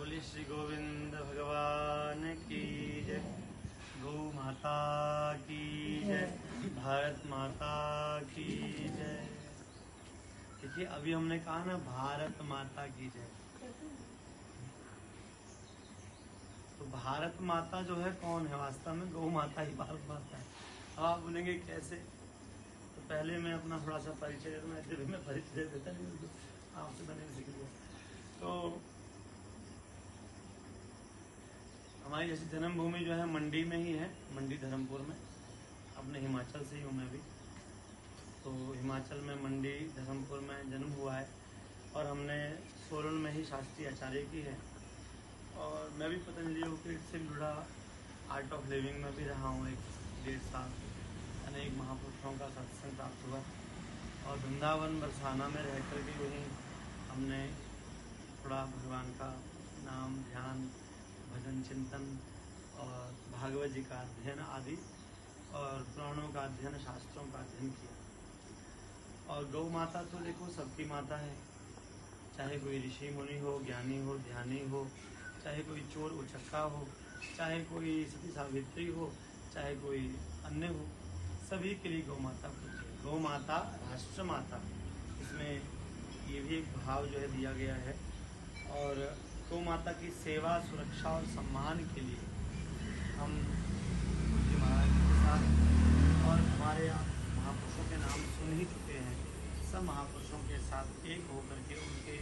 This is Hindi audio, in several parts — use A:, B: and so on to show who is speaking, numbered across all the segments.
A: बोलिए श्री गोविंद भगवान की जय। गौ माता की जय। भारत माता की जय। देखिए अभी हमने कहा ना भारत माता की जय, तो भारत माता जो है कौन है? वास्तव में गौ माता ही भारत माता है। अब आप बोलेंगे कैसे? तो पहले मैं अपना थोड़ा सा परिचय दे दूँ। ऐसे भी मैं परिचय देता नहीं हूँ, आपसे मैंने भी सीख लिया। तो हमारी जैसे जन्मभूमि जो है मंडी में ही है, मंडी धर्मपुर में। अपने हिमाचल से ही हूँ मैं भी। तो हिमाचल में मंडी धर्मपुर में जन्म हुआ है और हमने सोलन में ही शास्त्रीय आचार्य की है। और मैं भी पतंजलि योगपीठ से जुड़ा आर्ट ऑफ लिविंग में भी रहा हूँ 1-1.5 साल। अनेक महापुरुषों का सत्संग प्राप्त हुआ और वृंदावन बरसाना में रह कर के वहीं हमने थोड़ा भगवान का नाम ध्यान भजन चिंतन और भागवत जी का अध्ययन आदि और पुराणों का अध्ययन शास्त्रों का अध्ययन किया। और गौ माता तो देखो सबकी माता है, चाहे कोई ऋषि मुनि हो, ज्ञानी हो, ध्यानी हो, चाहे कोई चोर उचक्का हो, चाहे कोई सती सावित्री हो, चाहे कोई अन्य हो, सभी के लिए गौ माता पूज्य है। गौ माता राष्ट्र माता, इसमें ये भी एक भाव जो है दिया गया है। और गौ माता की सेवा सुरक्षा और सम्मान के लिए हम पूज्य महाराज के साथ और हमारे महापुरुषों के नाम सुन ही चुके हैं, सब महापुरुषों के साथ एक होकर के उनके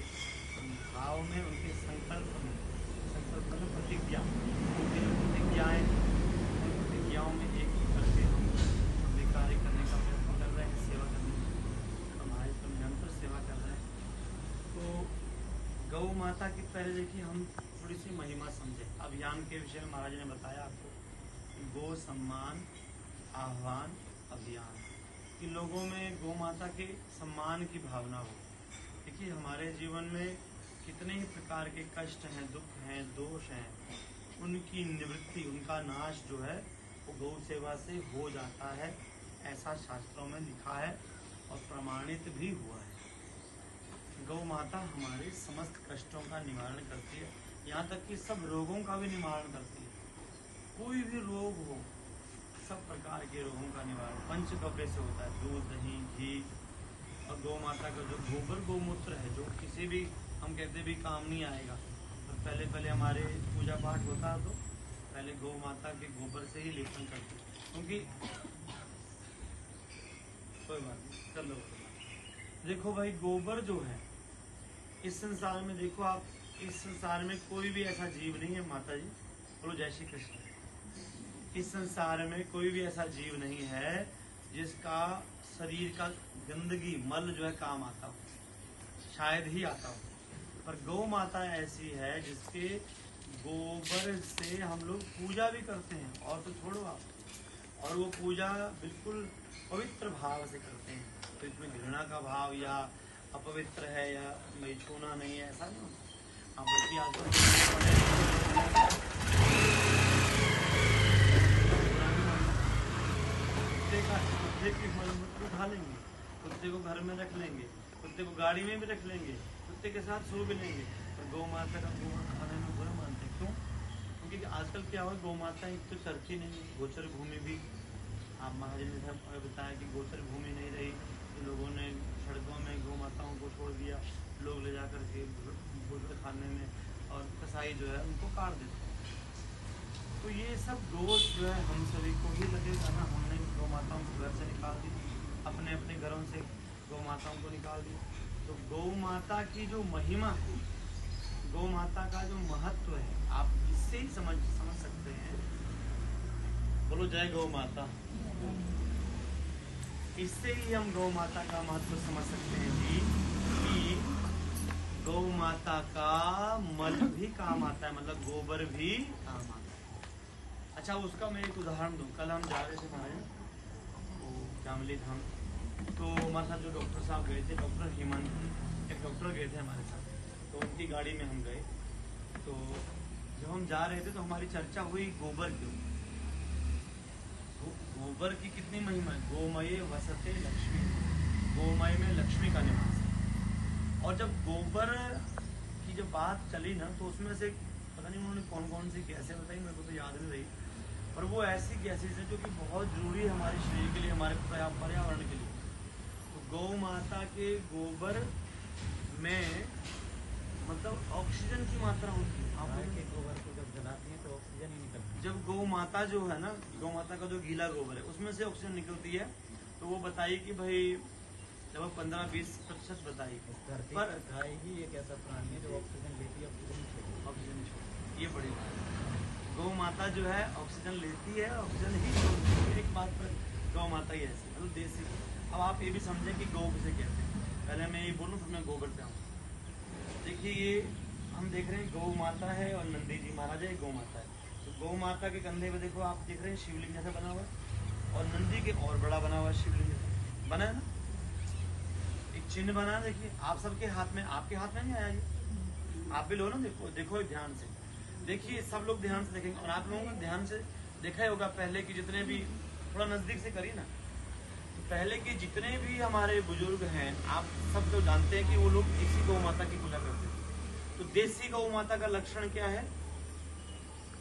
A: भाव में, उनके संकल्प में प्रतिज्ञा, उनकी जो प्रतिज्ञाएँ, उन प्रतिज्ञाओं में एक होकर के हम अपने कार्य करने का प्रयत्न कर रहे हैं, सेवा करने का। हमारे तो निरंतर सेवा कर रहे हैं। तो गौ माता की पहले देखिए हम थोड़ी सी महिमा समझें। अभियान के विषय में महाराज ने बताया आपको, गो सम्मान आह्वान अभियान, कि लोगों में गौ माता के सम्मान की भावना हो। देखिए हमारे जीवन में कितने ही प्रकार के कष्ट हैं, दुख हैं, दोष हैं, उनकी निवृत्ति, उनका नाश जो है वो गौ सेवा से हो जाता है। ऐसा शास्त्रों में लिखा है और प्रमाणित भी हुआ है। गौ माता हमारे समस्त कष्टों का निवारण करती है, यहाँ तक कि सब रोगों का भी निवारण करती है। कोई भी रोग हो, सब प्रकार के रोगों का निवारण पंचगव्य से होता है, दूध, दही, घी। और गौ माता का जो गोबर गौमूत्र है, जो किसी भी हम कहते भी काम नहीं आएगा, तो पहले हमारे पूजा पाठ होता है तो पहले गौ माता के गोबर से ही लेपन करते, क्योंकि कोई बात नहीं, चलो देखो भाई गोबर जो है इस संसार में, देखो आप इस संसार में कोई भी ऐसा जीव नहीं है, माता जी बोलो जय श्री कृष्ण। इस संसार में कोई भी ऐसा जीव नहीं है जिसका शरीर का गंदगी मल जो है काम आता हो, शायद ही आता हो। पर गौ माता ऐसी है जिसके गोबर से हम लोग पूजा भी करते हैं, और तो छोड़ो आप, और वो पूजा बिल्कुल पवित्र भाव से करते हैं। तो इसमें घृणा का भाव या अपवित्र है या मैं छूना नहीं है, ऐसा नहीं होता। बल्कि आजकल कुत्ते की मलमूत्र उठा लेंगे, कुत्ते को घर में रख लेंगे, कुत्ते को गाड़ी में भी रख लेंगे, कुत्ते के साथ सो भी लेंगे। तो गौ माता का गोबर खाने में बुरा मानते हैं। क्यों? क्योंकि आजकल क्या हुआ, गौ माता एक तो चलती नहीं, गोचर भूमि भी, आप महाराज ने बताया कि गोचर भूमि नहीं रही, तो लोगों ने सड़कों में गौ माताओं को छोड़ दिया, लोग ले जाकर के गोबर खाने में, और कसाई जो है उनको काट देते हैं। तो ये सब दोष जो है हम सभी को ही लगेगा ना। हमने गौ माताओं को घर से निकाल दी, अपने अपने घरों से गौ माताओं को निकाल दिया। तो गौ माता की जो महिमा है, गौ माता का जो महत्व है, आप इससे ही समझ सकते हैं। बोलो जय गौ माता। इससे ही हम गौ माता का महत्व समझ सकते हैं जी, कि गौ माता का मल भी काम आता है, मतलब गोबर भी काम आता है। अच्छा उसका मैं एक उदाहरण दूं। कल हम जा रहे थे हमारे जामली धाम, तो हमारे साथ जो डॉक्टर साहब गए थे, डॉक्टर हेमंत, एक डॉक्टर गए थे हमारे साथ, तो उनकी गाड़ी में हम गए। तो जब हम जा रहे थे तो हमारी चर्चा हुई गोबर की। गोबर की कितनी महिमा है। गोमये वसते लक्ष्मी, गोमय में लक्ष्मी का निवास है। और जब गोबर की जब बात चली ना तो उसमें से पता नहीं उन्होंने कौन कौन सी गैसें बताई, मेरे को तो याद नहीं रही, पर वो ऐसी गैसेज है जो कि बहुत ज़रूरी है हमारे शरीर के लिए, हमारे पर्यावरण के लिए। तो गौ माता के गोबर में मतलब ऑक्सीजन की मात्रा होती है।
B: गाय के गोबर को जब जलाते हैं तो ऑक्सीजन ही निकलती है।
A: जब गौ माता जो है ना, गौ माता का जो गीला गोबर है उसमें से ऑक्सीजन निकलती है। तो वो बताइए कि भाई लगभग 15-20% बताइए।
B: धरती
A: पर
B: पर गाय ही एक ऐसा प्राणी है जो ऑक्सीजन लेती है,
A: ऑक्सीजन छोड़ती, ये बड़ी बात है। गौ माता जो है ऑक्सीजन लेती है, ऑक्सीजन ही छोड़ती है। एक बात पर गौ माता ही ऐसी मतलब देसी। अब आप ये भी समझें कि गौ किसे कहते हैं। पहले मैं ये बोलूँ फिर मैं गोबर पे आऊँ। देखिए ये हम देख रहे हैं गौ माता है और नंदी जी महाराज है, गौ माता है। तो गौ माता के कंधे पे देखो आप देख रहे हैं शिवलिंग जैसा बना हुआ है, और नंदी के और बड़ा बना हुआ है शिवलिंग जैसा बना है ना, एक चिन्ह बना है। देखिए आप सबके हाथ में, आपके हाथ में नहीं आया ये, आप भी लो ना, देखो देखो ध्यान से देखिए, सब लोग ध्यान से देखेंगे। और आप लोगों ने ध्यान से देखा ही होगा पहले की जितने भी, थोड़ा नजदीक से करिए ना, तो पहले के जितने भी हमारे बुजुर्ग हैं आप सब तो जानते हैं कि वो लोग इसी गौ माता की पूजा करते थे। तो देसी गौ माता का लक्षण क्या है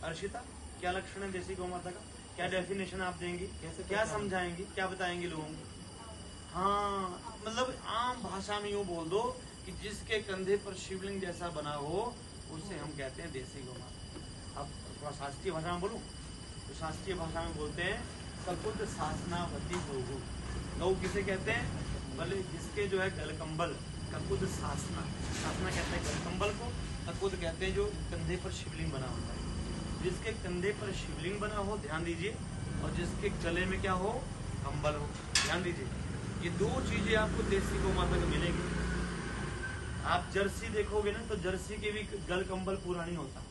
A: अर्शिता, क्या लक्षण है देसी गौ माता का, क्या डेफिनेशन आप देंगी, क्या समझाएंगी, क्या बताएंगे लोगों को? हाँ मतलब आम भाषा में यूँ बोल दो कि जिसके कंधे पर शिवलिंग जैसा बना हो उसे हम कहते हैं देसी गौ माता। अब थोड़ा शास्त्रीय भाषा में बोलूँ तो शास्त्रीय भाषा में बोलते हैं सकुद शासनावती गौ। गौ किसे कहते हैं? भले जिसके जो है गलकंबल, ककुद शासना, शासना कहते हैं गलकंबल को, ककुद कहते हैं जो कंधे पर शिवलिंग बना होता है। जिसके कंधे पर शिवलिंग बना हो, ध्यान दीजिए, और जिसके गले में क्या हो, कंबल हो, ध्यान दीजिए। ये दो चीजें आपको देसी गौ माता को मिलेगी। आप जर्सी देखोगे ना तो जर्सी के भी गल कंबल पूरा नहीं होता,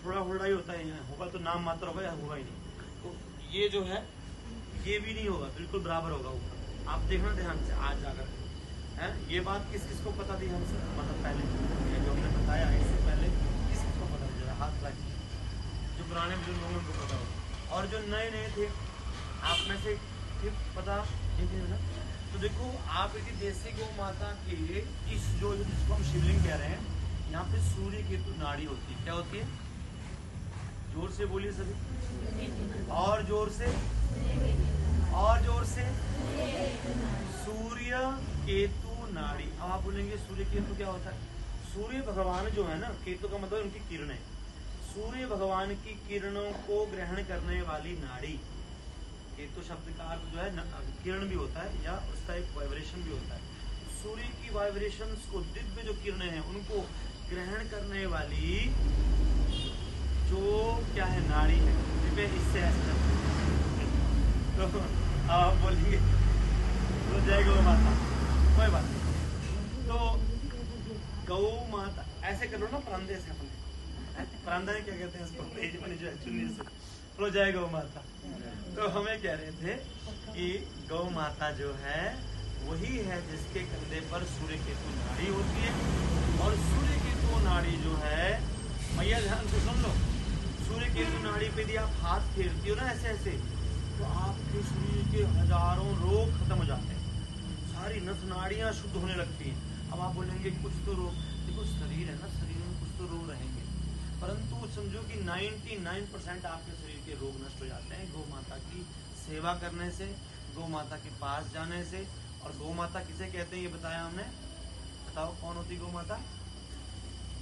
A: थोड़ा थोड़ा ही होता है, होगा तो नाम मात्र होगा या होगा ही नहीं। तो ये जो है ये भी नहीं होगा, बिल्कुल बराबर होगा ऊपर। आप देखना ध्यान से आज जाकर है। ये बात किस किस को पता थी हमसे, मतलब पहले जो हमने बताया इससे पहले किस किस को पता था, हाथ रखिए, जो पुराने बुजुर्ग लोगों को पता हो, और जो नए नए थे आप में से पता नहीं ना। तो देखो आप यदि देसी गौ माता के इस जो जिसको हम शिवलिंग कह रहे हैं, यहाँ पे सूर्य केतु नाड़ी होती है। क्या होती है? जोर से बोलिए सभी, और जोर से, और जोर से, सूर्य केतु नाड़ी। अब आप बोलेंगे सूर्य केतु क्या होता है? सूर्य भगवान जो है ना, केतु का मतलब उनकी किरणें, सूर्य भगवान की किरणों को ग्रहण करने वाली नाड़ी। केतु शब्द का अर्थ जो है किरण भी होता है या उसका एक वाइब्रेशन भी होता है। सूर्य की वाइब्रेशंस को, दिव्य जो किरणें हैं उनको ग्रहण करने वाली जो क्या है, नाड़ी है, दिव्य इससे ऐसे तो आप बोलेंगे तो जय गौ माता, कोई बात नहीं। तो गौ माता ऐसे करो ना, परंदे से अपने, परंदा क्या कहते हैं इसको, चुन्नी से बोलो जय गौ माता। तो हमें कह रहे थे कि गौ माता जो है वही है जिसके कंधे पर सूर्य केतु नाड़ी होती है। और सूर्य केतु नाड़ी जो है, मैया ध्यान से सुन लो, सूर्य केतु नाड़ी पे यदि आप हाथ फेरती हो ना ऐसे ऐसे, तो आपके शरीर के हजारों रोग खत्म हो जाते हैं, सारी नस नाड़ियां शुद्ध होने लगती हैं। अब आप बोलेंगे कुछ तो रोग, देखो शरीर है ना, शरीर में कुछ तो रोग रहेंगे, परंतु समझो कि 99% आपके शरीर के रोग नष्ट हो जाते हैं गौ माता की सेवा करने से, गौ माता के पास जाने से। और गौ माता किसे कहते हैं ये बताया हमने, बताओ कौन होती गौ माता?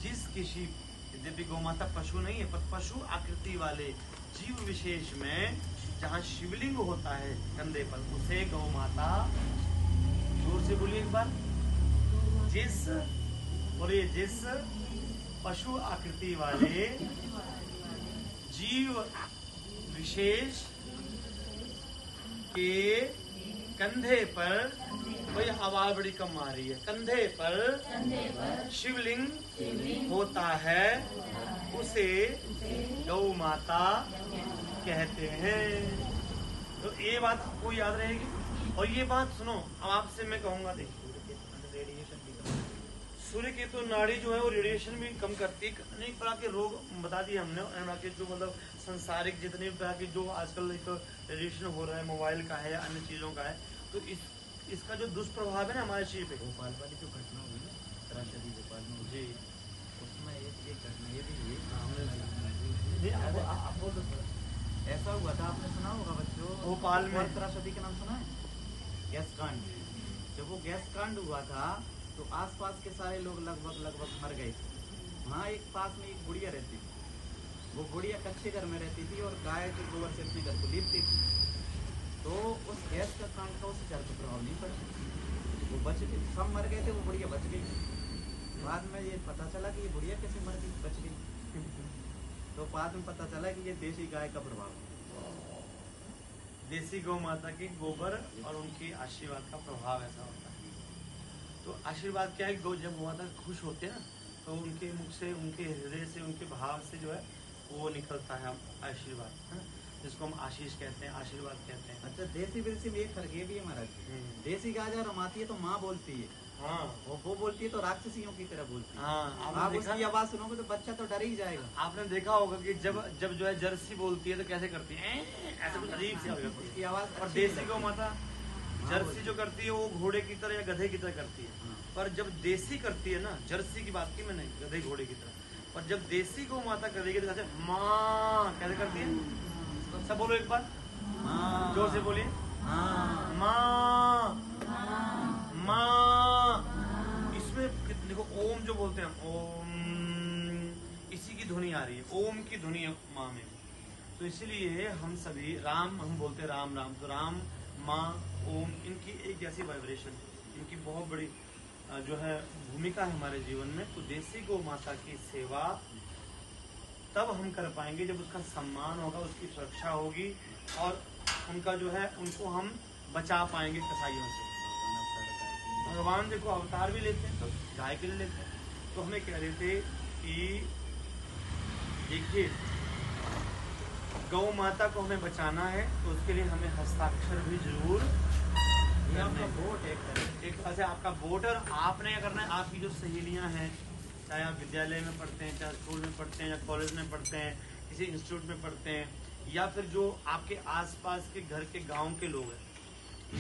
A: जिस किसी यद्यपि गौ माता पशु नहीं है, पर पशु आकृति वाले जीव विशेष में जहाँ शिवलिंग होता है कंधे पर, उसे गौ माता, जोर से बोलिए एक बार, जिस पशु आकृति वाले जीव विशेष के कंधे पर, कोई आवाज बड़ी कम आ रही है, कंधे पर शिवलिंग होता है उसे गौ माता कहते हैं। तो ये बात आपको याद रहेगी। और ये बात सुनो, अब आपसे मैं कहूंगा, देखिए सूर्य केतु नाड़ी जो है वो रेडिएशन भी कम करती है, अनेक प्रकार के रोग बता दिए हमने, के जो मतलब संसारिक जितने प्रकार के जो आजकल एक रेडिएशन हो रहा है, मोबाइल का है या अन्य चीजों का है, तो इसका जो दुष्प्रभाव है ना हमारे शरीर पे,
B: भोपाल वाली जो घटना हुई ना, त्रासदी भोपाल में जी, एक घटना ये भी हुई।
A: आप बोल दो सर।
B: ऐसा हुआ था, आपने सुना होगा बच्चों,
A: भोपाल में
B: त्रासदी का नाम सुना है? गैस कांड। जब वो गैस कांड हुआ था तो आसपास के सारे लोग लगभग मर गए थे। वहाँ एक पास में एक बुढ़िया रहती थी। वो बुढ़िया कच्चे घर में रहती थी और गाय के गोबर से अपने घर को लीपती थी। तो उस गैस का कांड का उस घर पर प्रभाव नहीं पड़ा, वो बच गई। सब मर गए थे, वो बुढ़िया बच गई। बाद में ये पता चला कि ये बुढ़िया कैसे मर गई, बच गई। तो बाद में पता चला कि ये देसी गाय का प्रभाव है।
A: देसी गौ माता के गोबर और उनके आशीर्वाद का प्रभाव ऐसा होता है। तो आशीर्वाद क्या है, गौ जब गौ माता खुश होते हैं ना, तो उनके मुख से, उनके हृदय से, उनके भाव से जो है वो निकलता है आशीर्वाद, है ना, जिसको हम आशीष कहते हैं, आशीर्वाद कहते हैं।
B: अच्छा, देसी विदेशी में एक फर्क ये भी है महाराज, देसी गाय जब रमाती है तो माँ बोलती है,
A: हाँ,
B: वो बोलती है तो राक्षसियों की तरह बोलती है।
A: हाँ,
B: आप उसकी आवाज सुनोगे तो बच्चा तो डर ही जाएगा।
A: आपने देखा होगा कि जब जो है जर्सी बोलती है तो कैसे करती है, ऐसे कुछ अजीब सी
B: उसकी आवाज।
A: और देसी गौ माता जर्सी जो करती है वो घोड़े की तरह या गधे की तरह करती है। पर जब देसी करती है ना, जर्सी की बात की मैंने, गधे घोड़े की तरह, पर जब देसी गौ माता गधे की तरह माँ कैसे करती है, सब बोलो एक बार, जोर से बोलिए, माँ माँ। इसमें देखो ओम जो बोलते हैं, ओम, इसी की ध्वनि आ रही है, ओम की ध्वनि है माँ में। तो इसीलिए हम सभी राम, हम बोलते हैं राम राम, तो राम, माँ, ओम, इनकी एक जैसी वाइब्रेशन, इनकी बहुत बड़ी जो है भूमिका है हमारे जीवन में। तो देसी गौ माता की सेवा तब हम कर पाएंगे जब उसका सम्मान होगा, उसकी सुरक्षा होगी और उनका जो है, उनको हम बचा पाएंगे कसाईयों से। भगवान देखो अवतार भी लेते हैं तो गाय के लिए लेते हैं। तो हमें कह रहे थे कि देखिए गौ माता को हमें बचाना है, तो उसके लिए हमें हस्ताक्षर भी जरूर
B: वोट
A: एक तरह से आपका वोट। और आपने क्या करना है, आपकी जो सहेलियां हैं, चाहे आप विद्यालय में पढ़ते हैं, चाहे स्कूल में पढ़ते हैं, या कॉलेज में पढ़ते हैं, किसी इंस्टीट्यूट में पढ़ते हैं, या फिर जो आपके आसपास के घर के गांव के लोग हैं,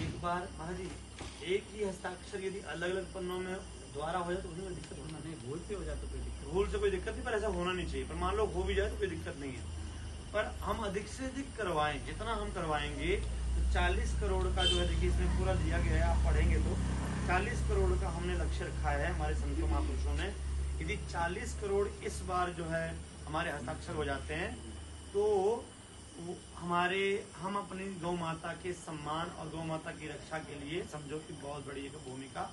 A: एक बार महाराज जी एक ही हस्ताक्षर यदि अलग अलग पन्नों में द्वारा हो जाए तो उसमें दिक्कत होना नहीं।
B: भूल से हो जाए तो कोई दिक्कत,
A: भूल से कोई दिक्कत नहीं, पर ऐसा होना नहीं चाहिए। पर मान लो हो भी जाए तो कोई दिक्कत नहीं है। पर हम अधिक से अधिक करवाएं, जितना हम करवाएंगे तो 40 करोड़ का जो है, देखिए इसमें पूरा दिया गया है, आप पढ़ेंगे तो 40 करोड़ का हमने लक्ष्य रखा है हमारे संतों महापुरुषों ने। यदि 40 करोड़ इस बार जो है हमारे हस्ताक्षर हो जाते हैं तो हम अपनी गौ माता के सम्मान और गौ माता की रक्षा के लिए समझो कि बहुत बड़ी एक भूमिका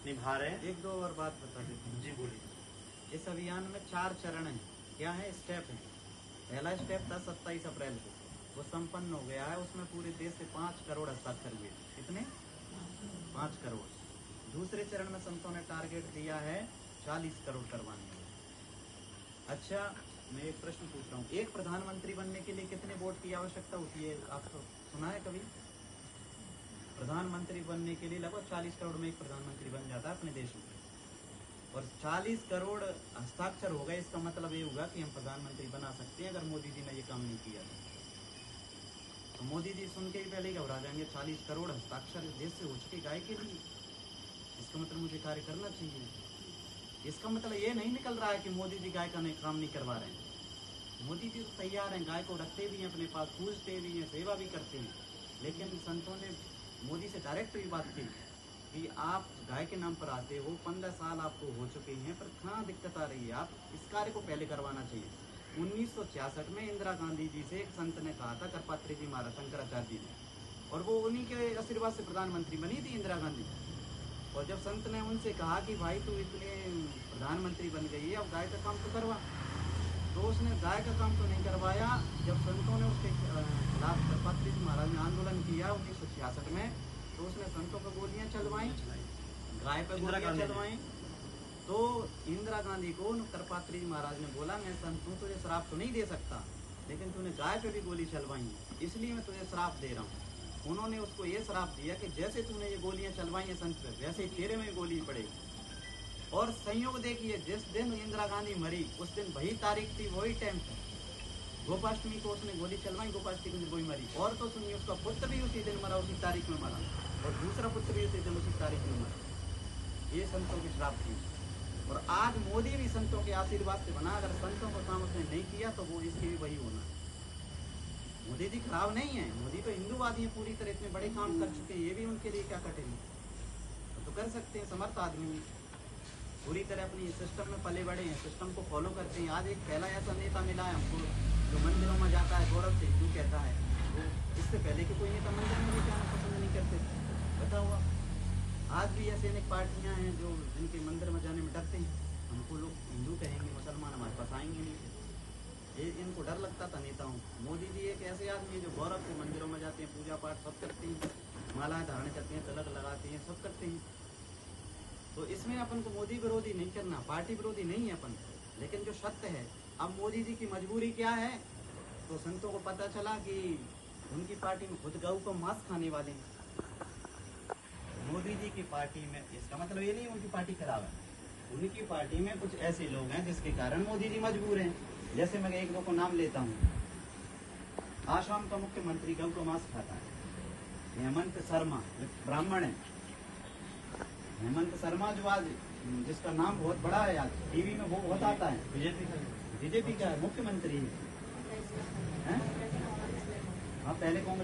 A: निभा रहे हैं।
B: एक दो और बात बता देते हैं।
A: जी बोलिए।
B: इस अभियान में 4 चरण हैं। क्या है? स्टेप है। पहला स्टेप था 27 अप्रैल को, वो संपन्न हो गया है। उसमें पूरे देश से 5 करोड़ हस्ताक्षर हुए। कितने? 5 करोड़। दूसरे चरण में संतों ने टारगेट दिया है 40 करोड़ करवाने का। अच्छा, मैं एक प्रश्न पूछ रहा हूँ, एक प्रधानमंत्री बनने के लिए कितने वोट की आवश्यकता होती है? आपको सुना है कभी? प्रधानमंत्री बनने के लिए लगभग 40 करोड़ में एक प्रधानमंत्री बन जाता है अपने देश में। और 40 करोड़ हस्ताक्षर हो गए, इसका मतलब ये होगा कि हम प्रधानमंत्री बना सकते हैं अगर मोदी जी ने ये काम नहीं किया तो मोदी जी सुन के ही पहले ही घबरा जाएंगे। 40 करोड़ हस्ताक्षर देश से हो चुके गाय के लिए, इसका मतलब मुझे कार्य करना चाहिए। इसका मतलब ये नहीं निकल रहा है कि मोदी जी गाय का काम नहीं करवा रहे हैं। मोदी जी तो तैयार हैं, गाय को रखते भी हैं अपने पास, पूजते भी हैं, सेवा भी करते हैं। लेकिन संतों ने मोदी से डायरेक्ट भी बात की कि आप गाय के नाम पर आते हो, 15 साल आपको हो चुके हैं, पर कहाँ दिक्कत आ रही है? आप इस कार्य को पहले करवाना चाहिए। 1966 में इंदिरा गांधी जी से एक संत ने कहा था, करपात्री जी महाराज शंकराचार्य जी ने, और वो उन्हीं के आशीर्वाद से प्रधानमंत्री बनी थी इंदिरा गांधी। और जब संत ने उनसे कहा कि भाई तू इतने प्रधानमंत्री बन गई है, अब गाय का काम तो करवा, तो उसने गाय का काम तो नहीं करवाया। जब संतों ने उसके खिलाफ करपात्री जी महाराज ने आंदोलन किया 1966 में, तो उसने संतों पर गोलियां चलवाई, गाय पर गोलियां चलवाई। तो इंदिरा गांधी को करपात्री जी महाराज ने बोला, मैं संत हूँ, तुझे श्राप तो नहीं दे सकता, लेकिन तूने गाय पे भी गोली चलवाई, इसलिए मैं तुझे श्राप दे रहा हूँ। उन्होंने उसको ये श्राप दिया कि जैसे तूने ये गोलियां चलवाई हैं संत पे, वैसे ही तेरे में गोली पड़ेगी। और संयोग देखिए, जिस दिन इंदिरा गांधी मरी उस दिन वही तारीख थी, वही टाइम था, गोपाष्टमी को उसने गोली चलवाई, गोपाष्टमी को वही मरी। और तो सुनिए, उसका पुत्र भी उसी दिन मरा, उसी तारीख में मरा, और दूसरा पुत्र भी उसी दिन उसी तारीख में मरा। ये संतों की श्राप थी। और आज मोदी भी संतों के आशीर्वाद से बना, अगर संतों का काम उसने नहीं किया तो वो इसके भी वही होना। मोदी जी खराब नहीं है, मोदी तो हिंदूवादी है पूरी तरह, इतने बड़े काम कर चुके हैं, ये भी उनके लिए क्या कठिन है, तो कर सकते हैं, समर्थ आदमी है, पूरी तरह अपनी सिस्टम में पले बड़े हैं, सिस्टम को फॉलो करते हैं। आज एक पहला ऐसा नेता मिला है हमको जो मंदिरों में जाता है, गौरव से हिंदू कहता है, वो इससे पहले कि कोई नेता मंदिर में नहीं जाना पसंद नहीं करते, बताओ आप। आज भी ऐसे अनेक पार्टियां हैं जो जिनके मंदिर में जाने में डरते हैं, हमको लोग हिंदू कहेंगे, मुसलमान हमारे पास आएंगे नहीं, ये इनको डर लगता था नेताओं। मोदी जी एक ऐसे आदमी है जो गौरव से मंदिरों में जाते हैं, पूजा पाठ सब करते हैं, मालाएं धारण करते हैं, तिलक लगाते हैं, सब करते हैं। तो इसमें अपन को मोदी विरोधी नहीं करना, पार्टी विरोधी नहीं है अपन, लेकिन जो सत्य है, अब मोदी जी की मजबूरी क्या है, तो संतों को पता चला कि उनकी पार्टी में खुद गऊ का मांस खाने वाले हैं। मोदी जी की पार्टी में, इसका मतलब ये नहीं उनकी पार्टी खराब है, उनकी पार्टी में कुछ ऐसे लोग हैं जिसके कारण मोदी जी मजबूर हैं। जैसे मैं एक दो को नाम लेता हूँ, आसाम का मुख्यमंत्री गऊ का मांस खाता है, हेमंत शर्मा ब्राह्मण है, हेमंत शर्मा जो आज जिसका नाम बहुत बड़ा है, आज टीवी में वो बहुत आता है, बीजेपी का मुख्यमंत्री है। हाँ, पहले कांग्रेस